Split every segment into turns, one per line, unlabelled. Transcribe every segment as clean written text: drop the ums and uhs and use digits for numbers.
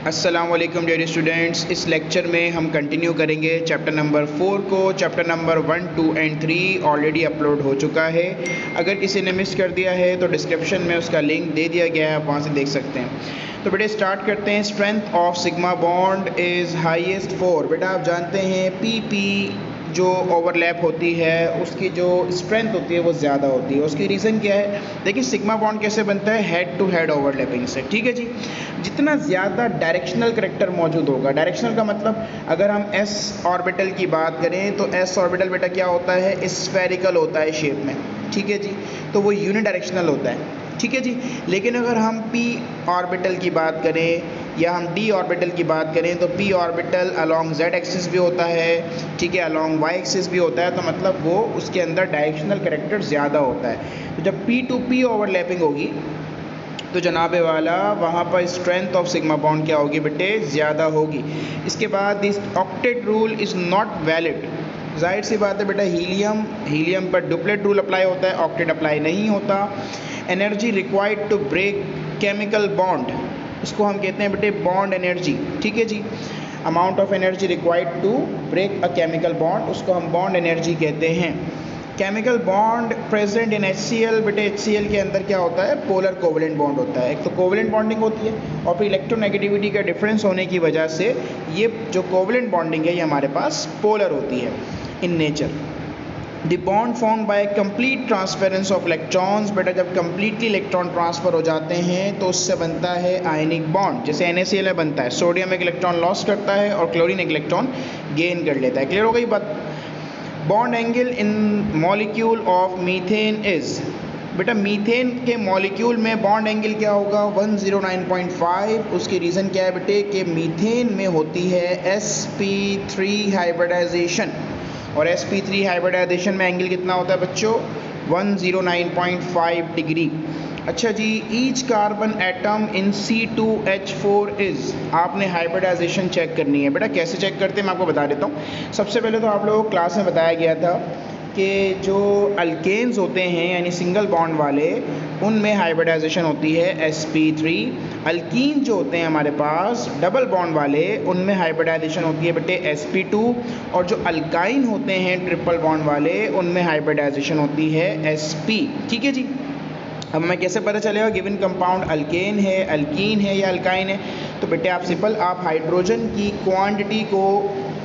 अस्सलाम वालेकुम dear students. इस लेक्चर में हम कंटिन्यू करेंगे चैप्टर नंबर 4 को। Chapter number 1, 2 and 3 already upload हो चुका है। अगर किसी ने मिस कर दिया है तो डिस्क्रिप्शन में उसका लिंक दे दिया गया है, आप वहाँ से देख सकते हैं। तो बेटे स्टार्ट करते हैं। Strength of sigma bond is highest for, बेटा आप जानते हैं पी जो ओवरलैप होती है उसकी जो स्ट्रेंथ होती है वो ज़्यादा होती है। उसकी रीज़न क्या है? देखिए सिग्मा बॉन्ड कैसे बनता है, हेड टू हेड ओवरलैपिंग से। ठीक है जी। जितना ज़्यादा डायरेक्शनल करैक्टर मौजूद होगा, डायरेक्शनल का मतलब अगर हम एस ऑर्बिटल की बात करें तो एस ऑर्बिटल बेटा क्या होता है, स्फेरिकल होता है शेप में। ठीक है जी, तो वो यूनिडायरेक्शनल होता है। ठीक है जी। लेकिन अगर हम पी ऑर्बिटल की बात करें या हम डी ऑर्बिटल की बात करें तो P orbital along Z axis भी होता है, ठीक है, अलॉन्ग वाई एक्सिस भी होता है। तो मतलब वो उसके अंदर डायरेक्शनल कैरेक्टर ज़्यादा होता है। तो जब पी टू पी ओवरलैपिंग होगी तो जनाबे वाला वहाँ पर स्ट्रेंथ ऑफ सिग्मा बॉन्ड क्या होगी बेटे, ज़्यादा होगी। इसके बाद this octet rule is not valid. जाहिर सी बात है बेटा, हीलियम पर डुप्लेट रूल अप्लाई होता है, ऑक्टेट अप्लाई नहीं होता। Energy required to break chemical bond, इसको हम कहते हैं बेटे बॉन्ड एनर्जी। ठीक है जी। Amount of energy required to break a chemical bond, उसको हम बॉन्ड एनर्जी कहते हैं। Chemical bond present in HCl, बेटे HCl के अंदर क्या होता है, पोलर कोवलेंट बॉन्ड होता है। एक तो कोवलेंट बॉन्डिंग होती है और फिर इलेक्ट्रोनेगेटिविटी का डिफरेंस होने की वजह से ये जो कोवलेंट बॉन्डिंग है ये हमारे पास पोलर होती है in nature. The bond form bye complete transference of electrons, बेटा जब कंप्लीटली इलेक्ट्रॉन ट्रांसफर हो जाते हैं तो उससे बनता है आयनिक बॉन्ड। जैसे NaCl में बनता है, सोडियम एक इलेक्ट्रॉन लॉस करता है और क्लोरीन एक इलेक्ट्रॉन गेन कर लेता है। क्लियर हो गई बात? Bond angle in molecule of methane is, बेटा मीथेन के मॉलिक्यूल में बॉन्ड एंगल क्या होगा, 109.5। उसकी रीज़न क्या है बेटे कि मीथेन में होती है sp3 हाइब्रिडाइजेशन, और sp3 हाइब्रिडाइजेशन में एंगल कितना होता है बच्चों, 109.5 डिग्री। अच्छा जी। Each carbon atom in C2H4 is, आपने हाइब्रिडाइजेशन चेक करनी है। बेटा कैसे चेक करते हैं मैं आपको बता देता हूँ। सबसे पहले तो आप लोगों को क्लास में बताया गया था कि जो अल्केन्स होते हैं यानी सिंगल बॉन्ड वाले, उनमें हाइब्रिडाइजेशन होती है sp3। अल्कीन जो होते हैं हमारे पास डबल बॉन्ड वाले, उनमें हाइब्रिडाइजेशन होती है बेटे sp2। और जो अल्काइन होते हैं ट्रिपल बॉन्ड वाले, उनमें हाइब्रिडाइजेशन होती है sp। ठीक है जी। अब हमें कैसे पता चलेगा गिवन कंपाउंड अल्केन है, अल्कीन है या अल्काइन है? तो बेटे आप सिंपल आप हाइड्रोजन की क्वांटिटी को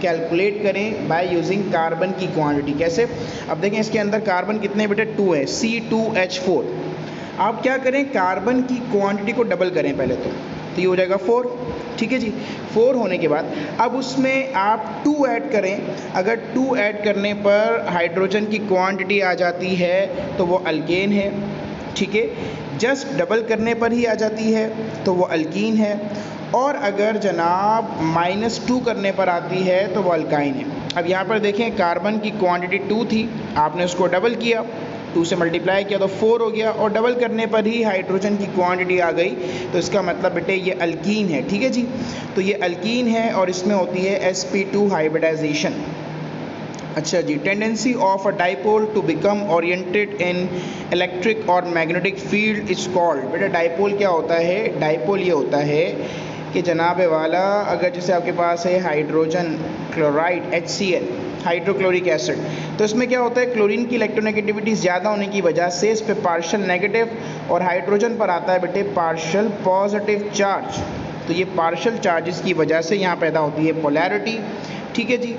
कैलकुलेट करें बाय यूजिंग कार्बन की क्वांटिटी। कैसे? अब देखें इसके अंदर कार्बन कितने बेटे, 2 है, C2H4। आप क्या करें, कार्बन की क्वांटिटी को डबल करें पहले तो ये हो जाएगा 4। ठीक है जी। 4 होने के बाद अब उसमें आप 2 ऐड करें। अगर 2 ऐड करने पर हाइड्रोजन की क्वांटिटी आ जाती है तो वो अल्केन है। ठीक है। जस्ट डबल करने पर ही आ जाती है तो वो अल्कीन है। और अगर जनाब -2 करने पर आती है तो वो अल्काइन है। अब यहाँ पर देखें कार्बन की क्वांटिटी 2 थी, आपने उसको डबल किया, 2 से मल्टीप्लाई किया तो 4 हो गया, और डबल करने पर ही हाइड्रोजन की क्वांटिटी आ गई, तो इसका मतलब बेटे ये अल्कीन है। ठीक है जी। तो ये अल्कीन है और इसमें होती है sp2 हाइब्रिडाइजेशन। अच्छा जी। Tendency of a dipole to become oriented in electric और मैग्नेटिक फील्ड इज कॉल्ड, बेटा डाइपोल क्या होता है, डाइपोल ये होता है कि जनाबे वाला अगर जैसे आपके पास है hydrogen chloride HCl, hydrochloric acid, तो इसमें क्या होता है, क्लोरीन की इलेक्ट्रोनेगेटिविटी ज़्यादा होने की वजह से इस पर पार्शियल नेगेटिव और हाइड्रोजन पर आता है बेटे पार्शियल पॉजिटिव चार्ज। तो ये पार्शियल चार्जेस की वजह से यहाँ पैदा होती है पोलैरिटी। ठीक है जी।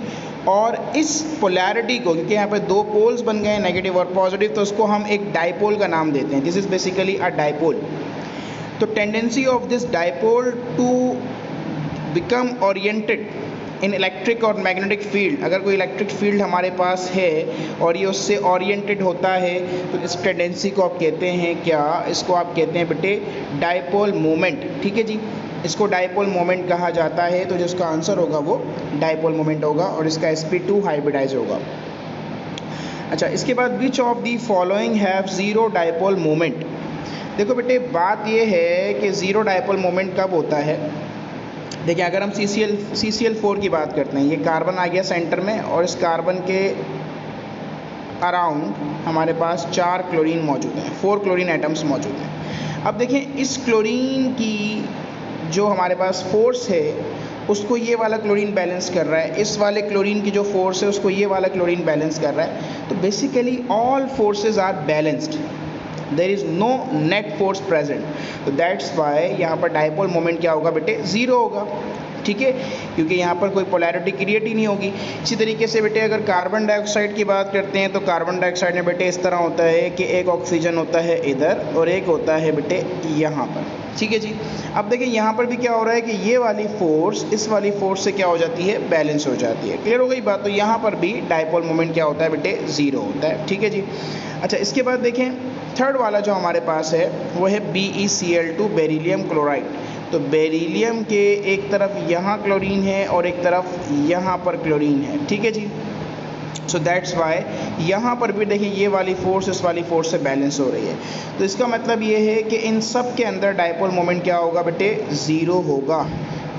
और इस पोलैरिटी को, क्योंकि यहाँ पे 2 पोल्स बन गए नेगेटिव और पॉजिटिव, तो उसको हम एक डाइपोल का नाम देते हैं। This is basically a dipole. तो tendency of this dipole to become oriented in electric और मैग्नेटिक फील्ड, अगर कोई इलेक्ट्रिक फील्ड हमारे पास है और ये उससे ओरिएंटेड होता है तो इस टेंडेंसी को आप कहते हैं क्या, इसको आप कहते हैं बेटे डाइपोल मोमेंट। ठीक है जी। इसको डाइपोल मोमेंट कहा जाता है। तो जिसका आंसर होगा वो डाइपोल मोमेंट होगा और इसका sp2 हाइब्रिडाइज होगा। अच्छा, इसके बाद which of the following have zero dipole moment. देखो बेटे बात ये है कि ज़ीरो डाइपोल मोमेंट कब होता है। देखिए अगर हम CCl4 की बात करते हैं, ये कार्बन आ गया सेंटर में और इस कार्बन के अराउंड हमारे पास 4 क्लोरीन मौजूद हैं, 4 क्लोरीन एटम्स मौजूद हैं। अब देखें इस क्लोरीन की जो हमारे पास फोर्स है उसको ये वाला क्लोरीन बैलेंस कर रहा है, इस वाले क्लोरीन की जो फोर्स है उसको ये वाला क्लोरीन बैलेंस कर रहा है। तो basically all forces are balanced, there is no net force present. तो दैट्स वाई यहाँ पर डाइपोल मोमेंट क्या होगा बेटे, ज़ीरो होगा। ठीक है, क्योंकि यहाँ पर कोई पोलैरिटी क्रिएट ही नहीं होगी। इसी तरीके से बेटे अगर कार्बन डाइऑक्साइड की बात करते हैं तो कार्बन डाइऑक्साइड में बेटे इस तरह होता है कि एक ऑक्सीजन होता है इधर और एक होता है बेटे यहाँ पर। ठीक है जी, अब देखिए यहाँ पर भी क्या हो रहा है कि ये वाली फोर्स इस वाली फोर्स से क्या हो जाती है, बैलेंस हो जाती है। क्लियर हो गई बात। तो यहाँ पर भी डाइपोल मोमेंट क्या होता है बेटे, ज़ीरो होता है। ठीक है जी। अच्छा, इसके बाद देखें थर्ड वाला जो हमारे पास है वो है BeCl2 बेरिलियम क्लोराइड। तो बेरिलियम के एक तरफ यहाँ क्लोरीन है और एक तरफ यहाँ पर क्लोरीन है। ठीक है जी। सो दैट्स वाई यहाँ पर भी देखिए ये वाली फोर्स इस वाली फोर्स से बैलेंस हो रही है। तो इसका मतलब ये है कि इन सब के अंदर डाइपोल मोमेंट क्या होगा बेटे, ज़ीरो होगा।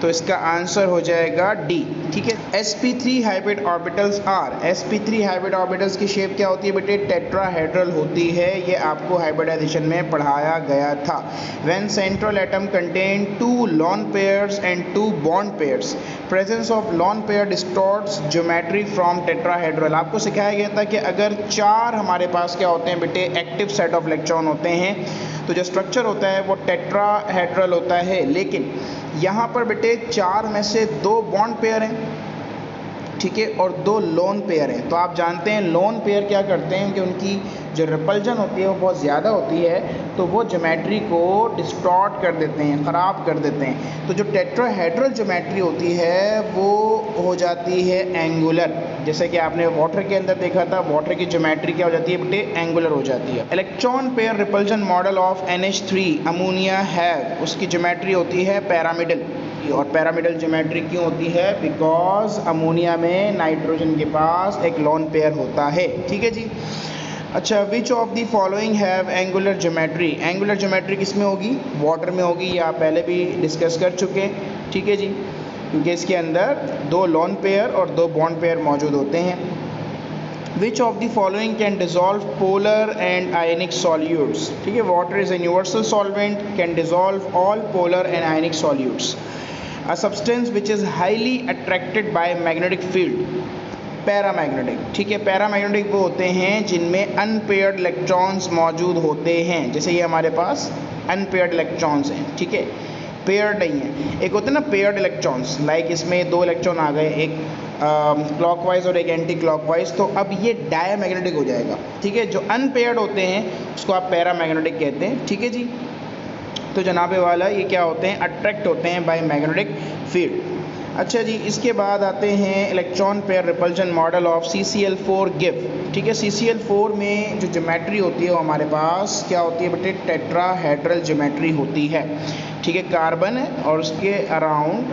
तो इसका आंसर हो जाएगा डी। ठीक है। sp3 hybrid orbitals are, sp3 hybrid orbitals की शेप क्या होती है बेटे, टेट्राहेड्रल होती है। ये आपको हाइब्रिडाइजेशन में पढ़ाया गया था। When central atom contain 2 lone pairs and 2 bond pairs, presence of lone pair distorts geometry from tetrahedral. आपको सिखाया गया था कि अगर 4 हमारे पास क्या होते हैं बेटे, एक्टिव सेट ऑफ इलेक्ट्रॉन होते हैं तो जो स्ट्रक्चर होता है वो टेट्राहेड्रल होता है। लेकिन यहाँ पर बेटे 4 में से 2 बॉन्ड पेयर हैं, ठीक है, और 2 लोन पेयर हैं। तो आप जानते हैं लोन पेयर क्या करते हैं कि उनकी जो रिपल्जन होती है वो बहुत ज़्यादा होती है, तो वो ज्योमेट्री को डिस्टॉर्ट कर देते हैं, ख़राब कर देते हैं। तो जो टेट्राहेड्रल ज्योमेट्री होती है वो हो जाती है एंगुलर। जैसे कि आपने वाटर के अंदर देखा था, वाटर की ज्योमेट्री क्या हो जाती है बेटे, एंगुलर हो जाती है। Electron pair repulsion model of NH3 ammonia have, उसकी ज्योमेट्री होती है पैरामिडल। और पैरामिडल ज्योमेट्री क्यों होती है, बिकॉज अमोनिया में नाइट्रोजन के पास एक लोन पेयर होता है। ठीक है जी। अच्छा, विच of the following have angular geometry, angular geometry किस में होगी, वाटर में होगी। ये आप पहले भी डिस्कस कर चुके हैं। ठीक है जी, क्योंकि इसके अंदर 2 लोन पेयर और 2 बॉन्ड पेयर मौजूद होते हैं। विच of the following can dissolve polar and ionic solutes. ठीक है, water is a universal solvent, can dissolve all polar and ionic solutes. A substance which is highly attracted by magnetic field, paramagnetic. ठीक है, paramagnetic वो होते हैं जिनमें unpaired electrons मौजूद होते हैं। जैसे ये हमारे पास अनपेयर्ड इलेक्ट्रॉन्स हैं, ठीक है, पेयर्ड नहीं है। एक होते हैं ना पेयर्ड इलेक्ट्रॉन्स, लाइक इसमें 2 इलेक्ट्रॉन आ गए, एक क्लॉकवाइज और एक एंटी क्लॉकवाइज, तो अब ये डायमैग्नेटिक हो जाएगा। ठीक है, जो अनपेयर्ड होते हैं उसको आप पैरामैग्नेटिक कहते हैं। ठीक है जी। तो जनाबे वाला ये क्या होते हैं, अट्रैक्ट होते हैं बाय मैग्नेटिक फील्ड। अच्छा जी, इसके बाद आते हैं electron pair repulsion model of CCl4 give. ठीक है, CCl4 में जो ज्योमेट्री होती है वो हमारे पास क्या होती है बेटे, टेट्राहेड्रल ज्योमेट्री होती है। ठीक है, कार्बन है और उसके अराउंड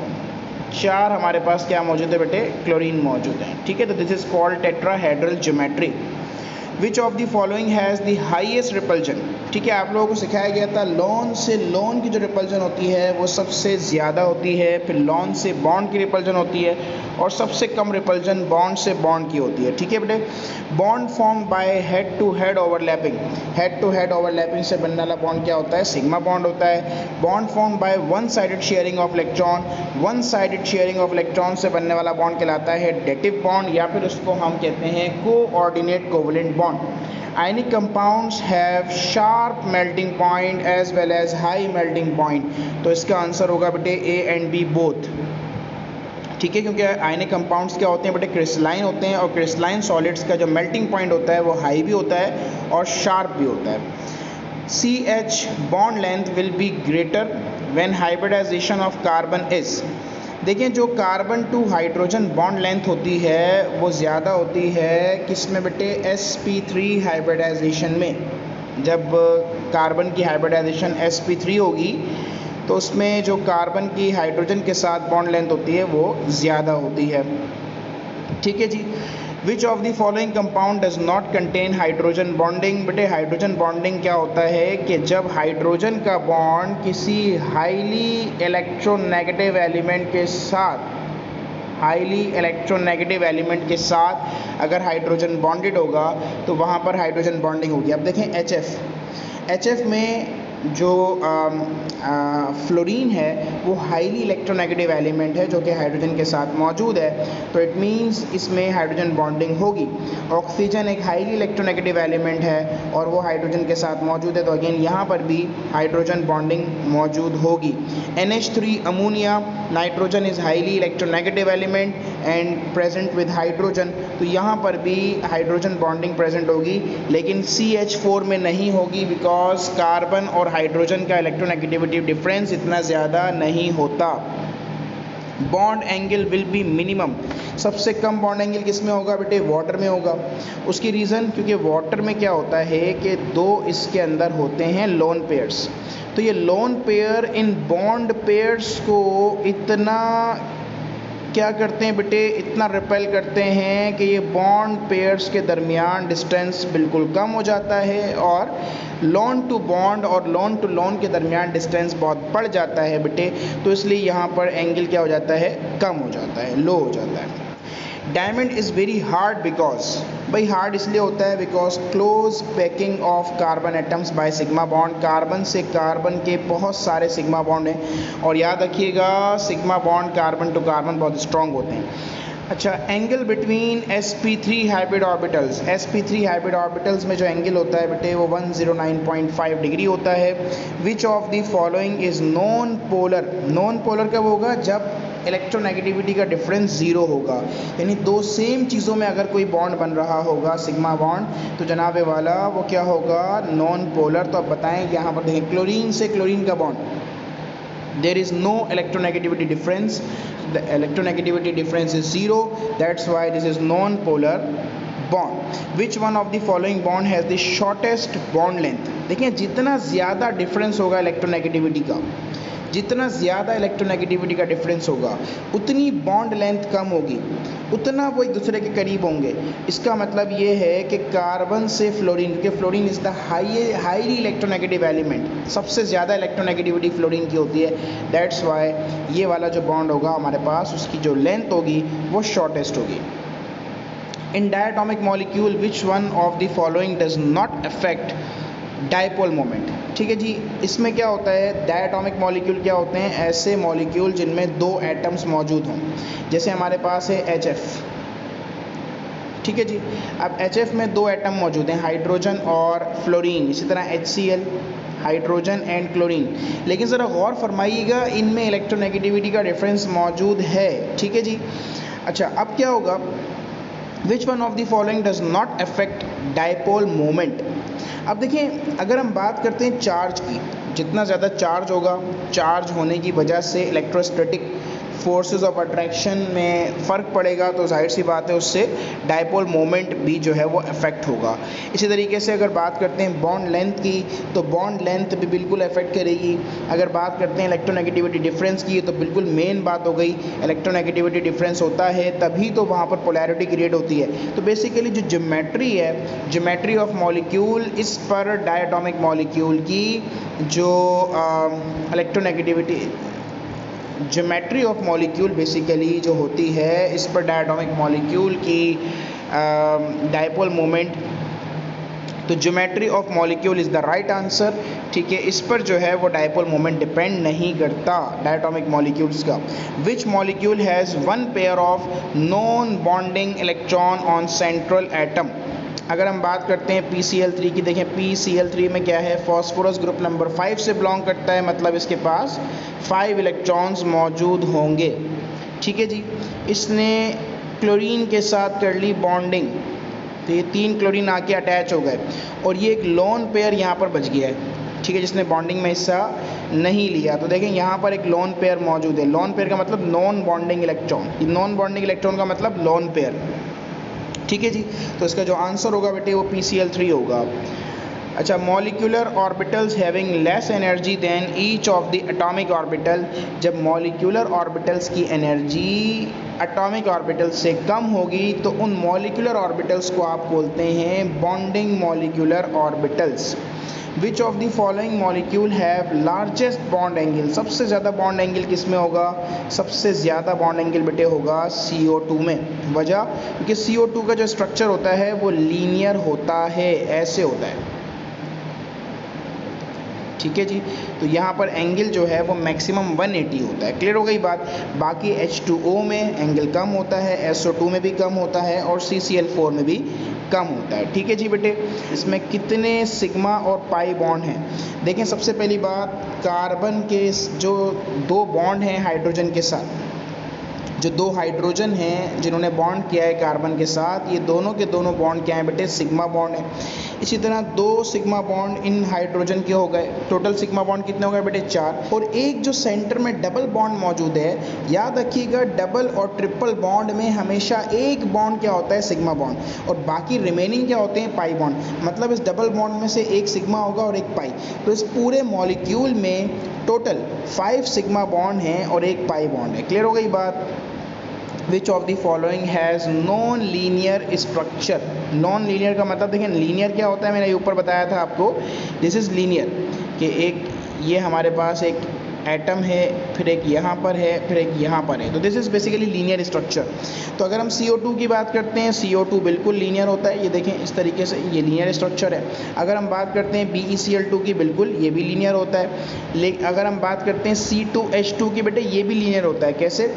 4 हमारे पास क्या मौजूद है बेटे, क्लोरीन मौजूद है। ठीक है, तो this is called tetrahedral geometry. Which of the following has the highest repulsion. ठीक है, आप लोगों को सिखाया गया था लोन से लोन की जो रिपल्जन होती है वो सबसे ज़्यादा होती है, फिर लोन से बॉन्ड की रिपल्जन होती है और सबसे कम रिपल्जन बॉन्ड से बॉन्ड की होती है। ठीक है बेटे, bond form by head to head overlapping, head to head overlapping से बनने वाला बॉन्ड क्या होता है, सिग्मा बॉन्ड होता है। Bond form by one sided sharing of electron, one sided sharing of electron से बनने वाला बॉन्ड कहलाता है डेटिव बॉन्ड, या फिर उसको हम कहते हैं coordinate covalent bond. Ionic compounds have sharp melting point as well as high melting point। तो इसका आंसर होगा बेटे A and B both। ठीक है, क्योंकि आयनिक कंपाउंड्स क्या होते हैं बेटे, क्रिस्टलाइन होते हैं, और क्रिस्टलाइन सॉलिड्स का जो मेल्टिंग पॉइंट होता है वो हाई भी होता है और शार्प भी होता है। CH bond length will be greater when hybridization of carbon is. देखें, जो carbon to hydrogen bond length होती है वो ज़्यादा होती है किसमें बेटे, sp3 हाइब्रिडाइजेशन में। जब कार्बन की हाइब्रिडाइजेशन sp3 होगी तो उसमें जो कार्बन की हाइड्रोजन के साथ बॉन्ड लेंथ होती है वो ज़्यादा होती है। ठीक है जी। Which of the following compound does not contain hydrogen bonding. बेटे, हाइड्रोजन बॉन्डिंग क्या होता है कि जब हाइड्रोजन का बॉन्ड किसी हाईली इलेक्ट्रोनेगेटिव एलिमेंट के साथ, हाईली इलेक्ट्रोनेगेटिव एलिमेंट के साथ अगर हाइड्रोजन बॉन्डेड होगा तो वहाँ पर हाइड्रोजन बॉन्डिंग होगी। अब देखें HF में जो फ्लोरीन है वो हाईली इलेक्ट्रोनेगेटिव एलिमेंट है जो कि हाइड्रोजन के साथ मौजूद है, तो इट मीन्स इसमें हाइड्रोजन बॉन्डिंग होगी। ऑक्सीजन एक हाईली इलेक्ट्रोनेगेटिव एलिमेंट है और वो हाइड्रोजन के साथ मौजूद है, तो अगेन यहाँ पर भी हाइड्रोजन बॉन्डिंग मौजूद होगी। NH3 ammonia, nitrogen is highly electronegative element and present with hydrogen, तो यहाँ पर भी हाइड्रोजन बॉन्डिंग प्रेजेंट होगी, लेकिन CH4 में नहीं होगी बिकॉज कार्बन और हाइड्रोजन का इलेक्ट्रोनेगेटिविटी डिफरेंस इतना ज़्यादा नहीं होता। Bond angle will be minimum, सबसे कम बॉन्ड एंगल किस में होगा बेटे? वाटर में होगा। उसकी रीज़न, क्योंकि वाटर में क्या होता है कि दो इसके अंदर होते हैं लोन पेयर्स, तो ये lone pair in bond pairs को इतना क्या करते हैं बेटे, इतना रिपेल करते हैं कि ये बॉन्ड पेयर्स के दरमियान डिस्टेंस बिल्कुल कम हो जाता है और लोन टू बॉन्ड और लोन टू लोन के दरमियान डिस्टेंस बहुत बढ़ जाता है बेटे, तो इसलिए यहाँ पर एंगल क्या हो जाता है? कम हो जाता है, लो हो जाता है। Diamond is very hard because, भाई हार्ड इसलिए होता है because close packing of carbon atoms by sigma bond, carbon से कार्बन के बहुत सारे सिग्मा बॉन्ड हैं और याद रखिएगा sigma bond carbon to carbon बहुत स्ट्रॉन्ग होते हैं। अच्छा, angle between sp3 hybrid orbitals, sp3 hybrid orbitals में जो एंगल होता है बेटे वो 109.5 डिग्री होता है। Which of the following is non polar, non polar कब होगा? जब इलेक्ट्रोनेगेटिविटी का डिफरेंस ज़ीरो होगा, यानी दो सेम चीज़ों में अगर कोई बॉन्ड बन रहा होगा सिग्मा बॉन्ड, तो जनाब वाला वो क्या होगा? Non polar. तो अब बताएं, यहाँ पर देखें क्लोरीन से क्लोरीन का bond, there is no electronegativity difference, the electronegativity difference is zero, that's why this is non-polar bond. Which one of the following bond has the shortest bond length? देखिए जितना ज़्यादा डिफरेंस होगा electronegativity का, जितना ज़्यादा electronegativity का difference होगा उतनी बॉन्ड लेंथ कम होगी, उतना वो एक दूसरे के करीब होंगे। इसका मतलब ये है कि कार्बन से फ्लोरीन, क्योंकि fluorine is the highly electronegative element, सबसे ज़्यादा इलेक्ट्रोनेगेटिविटी फ्लोरीन की होती है, दैट्स वाई ये वाला जो बॉन्ड होगा हमारे पास उसकी जो लेंथ होगी वो शॉर्टेस्ट होगी। In diatomic molecule which one of the following does not affect dipole moment? ठीक है जी, इसमें क्या होता है? डायटोमिक मॉलिक्यूल क्या होते हैं? ऐसे मॉलिक्यूल जिनमें दो एटम्स मौजूद हों, जैसे हमारे पास है HF, ठीक है जी। अब HF में दो एटम मौजूद हैं, हाइड्रोजन और फ्लोरीन, इसी तरह HCl, हाइड्रोजन एंड क्लोरीन, लेकिन ज़रा गौर फरमाइएगा इनमें इलेक्ट्रोनेगेटिविटी का डिफरेंस मौजूद है, ठीक है जी। अच्छा, अब क्या होगा? विच one of the following does not affect dipole moment? अब देखिए, अगर हम बात करते हैं चार्ज की, जितना ज़्यादा चार्ज होगा, चार्ज होने की वजह से इलेक्ट्रोस्टैटिक फोर्सेस ऑफ अट्रैक्शन में फ़र्क पड़ेगा, तो जाहिर सी बात है उससे डायपोल मोमेंट भी जो है वो अफेक्ट होगा। इसी तरीके से अगर बात करते हैं बॉन्ड लेंथ की, तो बॉन्ड लेंथ भी बिल्कुल अफेक्ट करेगी। अगर बात करते हैं इलेक्ट्रोनेगेटिविटी डिफरेंस की, तो बिल्कुल मेन बात हो गई, इलेक्ट्रोनेगेटिविटी डिफरेंस होता है तभी तो वहाँ पर पोलैरिटी क्रिएट होती है। तो बेसिकली जो ज्योमेट्री है, ज्योमेट्री ऑफ मॉलिक्यूल, इस पर डायटोमिक मॉलिक्यूल की जो electronegativity, geometry of molecule basically जो होती है, इस पर डायटोमिक मॉलिक्यूल की डायपोल मोमेंट, तो geometry of molecule is the right answer, ठीक है। इस पर जो है वो डायपोल मोमेंट डिपेंड नहीं करता डायटोमिक मॉलिक्यूल्स का। Which molecule has one pair of non bonding electron on central atom? अगर हम बात करते हैं PCl3 की, देखें PCl3 में क्या है? फॉस्फोरस ग्रुप नंबर 5 से बिलोंग करता है, मतलब इसके पास 5 इलेक्ट्रॉन्स मौजूद होंगे, ठीक है जी। इसने क्लोरीन के साथ कर ली बॉन्डिंग, तो ये 3 क्लोरीन आके अटैच हो गए और ये एक लोन पेयर यहाँ पर बच गया है, ठीक है, जिसने बॉन्डिंग में हिस्सा नहीं लिया। तो देखें यहाँ पर एक लोन पेयर मौजूद है। लोन पेयर का मतलब non bonding electron, non bonding electron का मतलब लोन पेयर, ठीक है जी। तो इसका जो आंसर होगा बेटे वो PCl3 होगा। अच्छा, molecular orbitals having less energy than each of the atomic orbital, जब मॉलिक्यूलर ऑर्बिटल्स की एनर्जी एटॉमिक ऑर्बिटल्स से कम होगी तो उन मॉलिक्यूलर ऑर्बिटल्स को आप बोलते हैं bonding molecular orbitals. Which of the following molecule have largest bond angle? सबसे ज़्यादा बॉन्ड एंगल किस में होगा? सबसे ज़्यादा बॉन्ड एंगल बेटे होगा CO2 में। वजह, क्योंकि CO2 का जो स्ट्रक्चर होता है वो लीनियर होता है, ऐसे होता है, ठीक है जी। तो यहाँ पर एंगल जो है वो मैक्सिमम 180 होता है। क्लियर हो गई बात। बाकी H2O में एंगल कम होता है, SO2 में भी कम होता है और CCl4 में भी कम होता है। ठीक है जी बेटे। इसमें कितने सिग्मा और पाई बॉन्ड हैं? देखें, सबसे पहली बात, कार्बन के जो 2 बॉन्ड हैं हाइड्रोजन के साथ, जो 2 हाइड्रोजन हैं जिन्होंने बॉन्ड किया है कार्बन के साथ, ये दोनों के दोनों बॉन्ड क्या हैं बेटे? सिग्मा बॉन्ड है। इसी तरह 2 सिग्मा बॉन्ड इन हाइड्रोजन के हो गए। टोटल सिग्मा बॉन्ड कितने हो गए बेटे? 4। और एक जो सेंटर में डबल बॉन्ड मौजूद है, याद रखिएगा डबल और ट्रिपल बॉन्ड में हमेशा एक बॉन्ड क्या होता है? सिग्मा बॉन्ड, और बाकी रिमेनिंग क्या होते हैं? Pi bond. मतलब इस डबल बॉन्ड में से एक सिग्मा होगा और एक पाई। तो इस पूरे मॉलिक्यूल में टोटल 5 सिग्मा बॉन्ड हैं और एक पाई बॉन्ड है। क्लियर हो गई बात। विच of the following has non linear structure? Non linear का मतलब देखें, लीनियर क्या होता है मैंने ऊपर बताया था आपको। दिस इज़ लीनियर कि एक ये हमारे पास एक एटम है, फिर एक यहाँ पर है, फिर एक यहाँ पर है। तो this is basically linear structure. तो अगर हम CO2 की बात करते हैं, CO2 बिल्कुल लीनियर होता है। ये देखें इस तरीके से, ये लीनियर स्ट्रक्चर है। अगर हम बात करते हैं BeCl2 की, बिल्कुल ये भी लीनियर होता है। लेकिन अगर हम बात करते हैं C2H2 की बेटे, ये भी लीनियर होता है। कैसे?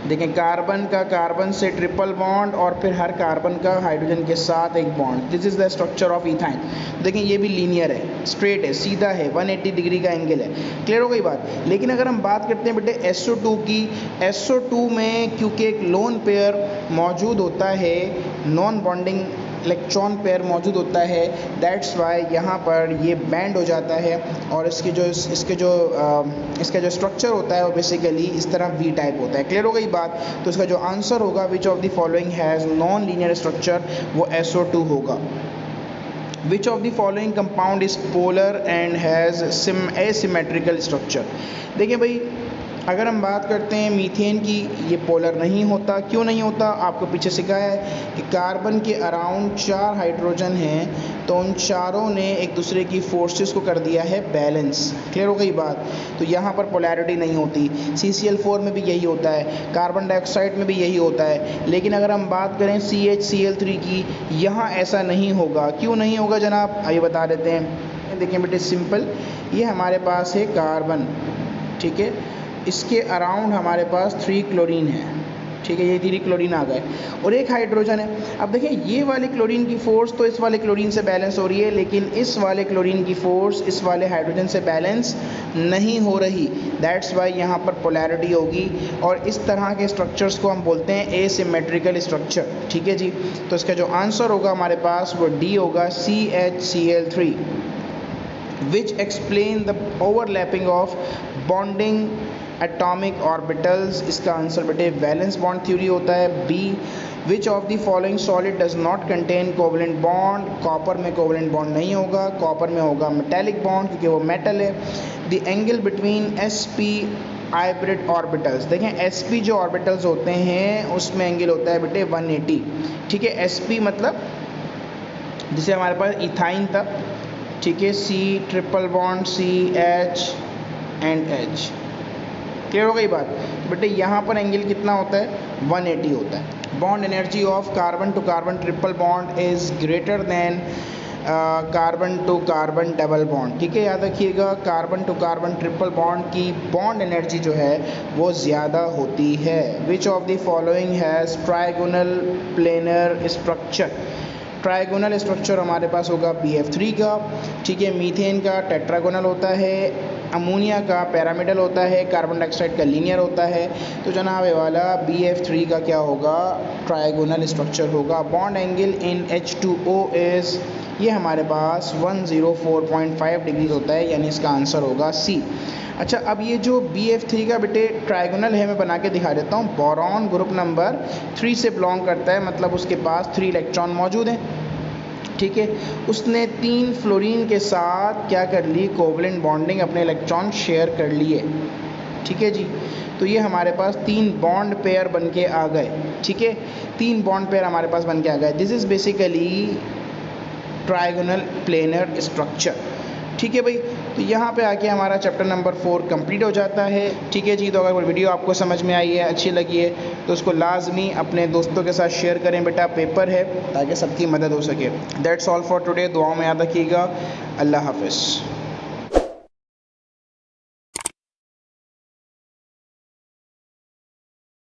देखें, कार्बन का कार्बन से ट्रिपल बॉन्ड और फिर हर कार्बन का हाइड्रोजन के साथ एक bond. This is the structure of ethyne. देखें ये भी लीनियर है, स्ट्रेट है, सीधा है, 180 डिग्री का एंगल है। क्लियर हो गई बात। लेकिन अगर हम बात करते हैं बेटे SO2 की, SO2 में क्योंकि एक लोन पेयर मौजूद होता है, नॉन बॉन्डिंग इलेक्ट्रॉन पेयर मौजूद होता है, दैट्स वाई यहाँ पर ये बैंड हो जाता है और इसका जो स्ट्रक्चर होता है वो बेसिकली इस तरह V टाइप होता है। क्लियर हो गई बात। तो इसका जो आंसर होगा विच of the following has non linear structure, वो SO2 होगा। विच of the following compound is polar and has asymmetrical structure? देखिए भाई, अगर हम बात करते हैं मीथेन की, ये पोलर नहीं होता। क्यों नहीं होता? आपको पीछे सिखाया है कि कार्बन के अराउंड 4 हाइड्रोजन हैं, तो उन चारों ने एक दूसरे की फोर्सेस को कर दिया है बैलेंस। क्लियर हो गई बात। तो यहाँ पर पोलैरिटी नहीं होती। CCl4 में भी यही होता है, कार्बन डाइऑक्साइड में भी यही होता है। लेकिन अगर हम बात करें CHCl3 की, यहाँ ऐसा नहीं होगा। क्यों नहीं होगा जनाब? आइए बता देते हैं। देखें बेटे, सिंपल, ये हमारे पास है कार्बन, ठीक है, इसके अराउंड हमारे पास 3 क्लोरीन है, ठीक है, ये 3 क्लोरीन आ गए और एक हाइड्रोजन है। अब देखिए, ये वाले क्लोरीन की फ़ोर्स तो इस वाले क्लोरीन से बैलेंस हो रही है, लेकिन इस वाले क्लोरीन की फ़ोर्स इस वाले हाइड्रोजन से बैलेंस नहीं हो रही। दैट्स वाई यहाँ पर पोलैरिटी होगी और इस तरह के स्ट्रक्चर्स को हम बोलते हैं एसिमेट्रिकल स्ट्रक्चर। ठीक है जी। तो इसका जो आंसर होगा हमारे पास वो D होगा, CHCl3, which explain the overlapping of bonding atomic orbitals. इसका आंसर बेटे वैलेंस बॉन्ड थ्योरी होता है। B, which of the following solid does not contain covalent bond? Copper में कोवलेंट बॉन्ड नहीं होगा, कॉपर में होगा मेटेलिक बॉन्ड क्योंकि वो मेटल है। The angle between sp hybrid orbitals, देखें sp जो ऑर्बिटल्स होते हैं उसमें एंगल होता है बेटे 180। ठीक है, sp मतलब जिसे हमारे पास इथाइन था, ठीक है, C triple bond C H and H। Clear हो गई बात। बेटे यहाँ पर एंगल कितना होता है? 180 होता है। Bond energy of carbon to carbon triple bond is greater than carbon to carbon double bond. ठीक है, याद रखिएगा, carbon to carbon triple bond की बॉन्ड एनर्जी जो है वो ज़्यादा होती है। Which of the following has trigonal planar structure? Trigonal structure हमारे पास होगा BF3 का, ठीक है, मीथेन का टेट्रागोनल होता है, अमोनिया का पैरामिडल होता है, कार्बन डाइऑक्साइड का लीनियर होता है। तो जनाब ये वाला BF3 का क्या होगा? ट्राइगोनल स्ट्रक्चर होगा। Bond angle in H2O is, ये हमारे पास 104.5 डिग्री होता है, यानी इसका आंसर होगा C। अच्छा, अब ये जो BF3 का बेटे ट्राइगोनल है मैं बना के दिखा देता हूँ। बोरॉन ग्रुप नंबर 3 से बिलोंग करता है, मतलब उसके पास 3 इलेक्ट्रॉन मौजूद हैं। ठीक है, उसने 3 फ्लोरीन के साथ क्या कर ली? कोवलेंट बॉन्डिंग, अपने इलेक्ट्रॉन शेयर कर लिए। ठीक है जी। तो ये हमारे पास 3 बॉन्ड पेयर बन के आ गए। ठीक है, 3 बॉन्ड पेयर हमारे पास बन के आ गए। This is basically trigonal planar structure. ठीक है भाई, तो यहाँ पे आके हमारा चैप्टर नंबर 4 कंप्लीट हो जाता है। ठीक है जी। तो अगर वीडियो आपको समझ में आई है, अच्छी लगी है, तो उसको लाजमी अपने दोस्तों के साथ शेयर करें। बेटा पेपर है ताकि सबकी मदद हो सके। That's all for today. दुआओं में याद रखिएगा। अल्लाह हाफ़िज़।